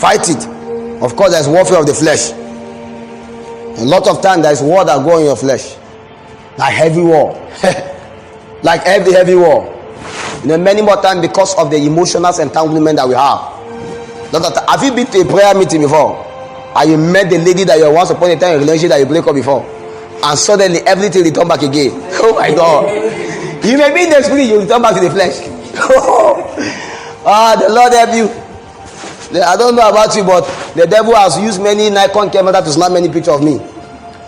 Fight it. Of course, there's warfare of the flesh. A lot of times there's war that go in your flesh, like heavy war. Like heavy war. Many more times because of the emotional entanglement that we have. Have you been to a prayer meeting before and you met the lady that you were once upon a time in a relationship that you break up before, and suddenly everything return back again? Oh my God. You may be in the spirit, you return back to the flesh. The Lord help you. I don't know about you, but the devil has used many Nikon cameras to snap many pictures of me.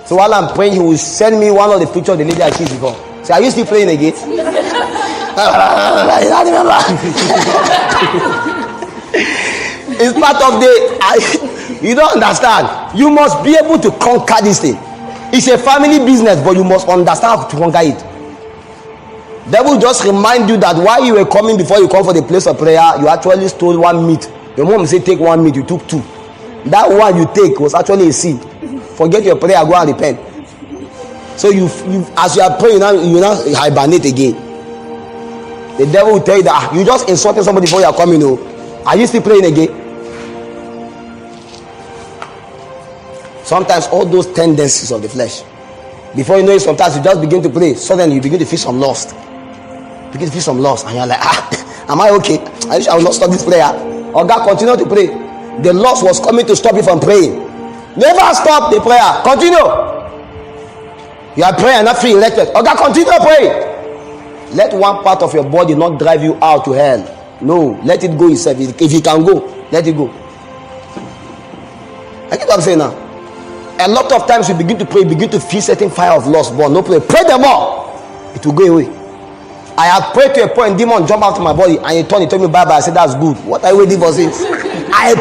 So while I'm praying, he will send me one of the pictures of the lady I kissed before. So are you still praying again? I don't remember. It's part of you don't understand. You must be able to conquer this thing. It's a family business, but you must understand how to conquer it. Devil just remind you that while you were coming, before you come for the place of prayer, you actually stole one meat. Your mom said take one meat, you took two. That one you take was actually a sin. Forget your prayer, go and repent. So you as you are praying, you now hibernate again. The devil will tell you that you just insulted somebody before you are coming. Are you still praying again? Sometimes all those tendencies of the flesh, before you know it, sometimes you just begin to pray, suddenly you begin to feel some lust. And you're like, am I okay? I wish I will not stop this prayer. Or God, continue to pray. The lust was coming to stop you from praying. Never stop the prayer. Continue. You are praying and not feeling elected. Oh God, continue praying. Let one part of your body not drive you out to hell. No, let it go itself. If you can go, let it go. I get what I'm saying now. A lot of times you begin to pray, begin to feel certain fire of lust born. No pray. Pray them all. It will go away. I have prayed to a point, demon jump out of my body, and he told me bye bye. I said, that's good. What are you waiting for? I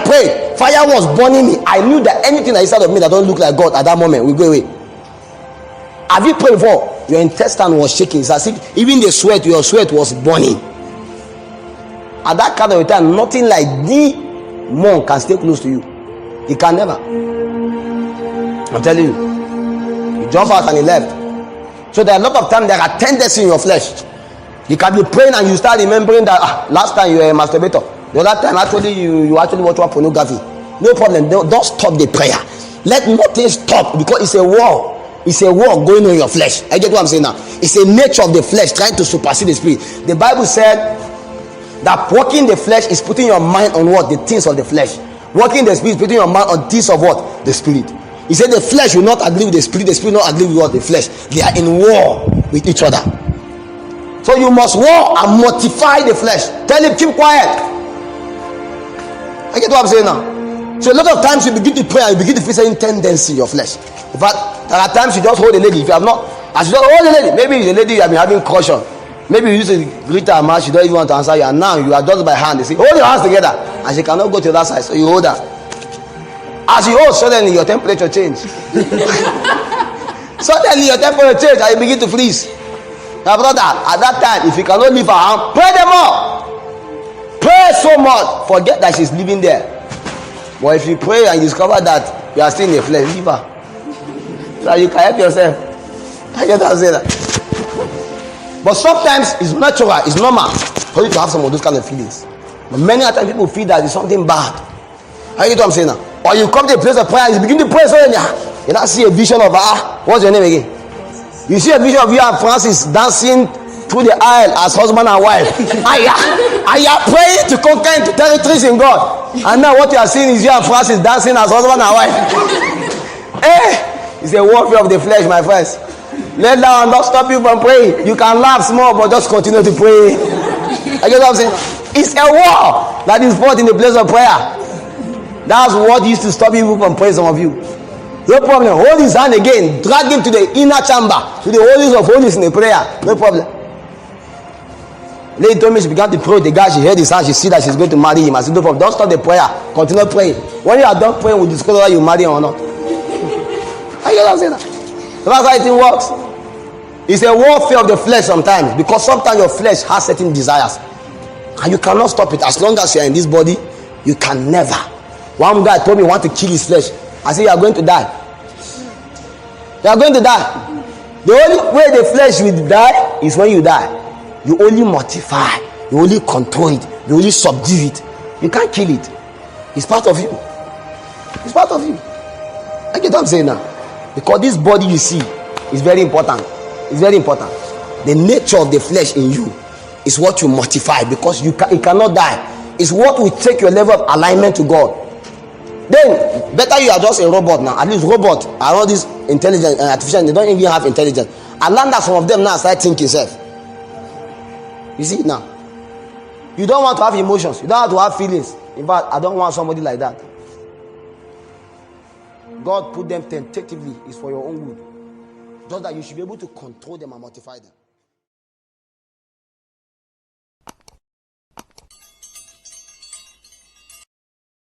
prayed. Fire was burning me. I knew that anything inside of me that don't look like God at that moment will go away. Have you prayed before? Your intestine was shaking. It's as if even your sweat was burning. At that kind of a time, nothing like the monk can stay close to you. He can never. I'm telling you. He jumped out and he left. So there are a lot of times there are tendencies in your flesh. You can be praying and you start remembering that last time you were a masturbator. The other time actually you actually watch one pornography. No problem. Don't stop the prayer. Let nothing stop, because it's a war. It's a war going on in your flesh. I get what I'm saying now. It's a nature of the flesh trying to supersede the spirit. The Bible said that walking the flesh is putting your mind on what? The things of the flesh. Walking the spirit is putting your mind on things of what? The spirit. He said the flesh will not agree with the spirit will not agree with what? The flesh. They are in war with each other. So you must war and mortify the flesh. Tell him, keep quiet. I get what I'm saying now. So a lot of times you begin to pray and you begin to feel certain tendency in your flesh. In fact, there are times you just hold a lady. If you have not, as you don't hold a lady, maybe the lady you have been having caution. Maybe you used to greet her man, she don't even want to answer you, and now you are just by hand. They say, hold your hands together, and she cannot go to that side, so you hold her. As you hold, suddenly your temperature change. Suddenly your temperature change and you begin to freeze. Now brother, at that time, if you cannot leave her hand, pray them all. Pray so much, forget that she's living there. But if you pray and you discover that you are still in the flesh, leave her. So you can help yourself. I get what I'm saying. But sometimes it's natural, it's normal for you to have some of those kind of feelings. But many times people feel that it's something bad. I get what I'm saying now. Or you come to a place of prayer and you begin to pray, so you now see a vision of what's your name again? You see a vision of you and Francis dancing through the aisle as husband and wife. And you are praying to conquer into territories in God. And now what you are seeing is you and Francis dancing as husband and wife. It's a warfare of the flesh, my friends. Let down, don't stop you from praying. You can laugh small, but just continue to pray. I get what I'm saying? It's a war that is fought in the place of prayer. That's what used to stop people from praying, some of you. No problem. Hold his hand again. Drag him to the inner chamber, to the holiest of holies in the prayer. No problem. Lady told me she began to pray with the guy. She heard his hand. She see that she's going to marry him. I said, no problem. Don't stop the prayer. Continue praying. When you are done praying, we'll discuss whether you marry him or not. I get what I'm saying. So that's how it works. It's a warfare of the flesh sometimes, because sometimes your flesh has certain desires and you cannot stop it. As long as you are in this body, you can never. One guy told me he want to kill his flesh. I said, you are going to die. You are going to die. The only way the flesh will die is when you die. You only mortify, you only control it, you only subdue it. You can't kill it. It's part of you. It's part of you. I get what I'm saying now. Because this body you see is very important. It's very important. The nature of the flesh in you is what you mortify, because it cannot die. It's what will take your level of alignment to God. Then better you are just a robot now. At least robot are all this intelligent and artificial. They don't even have intelligence. I learned that some of them now start thinking self. You see now. You don't want to have emotions. You don't have to have feelings. In fact, I don't want somebody like that. God put them tentatively. It's for your own good. Just that you should be able to control them and mortify them.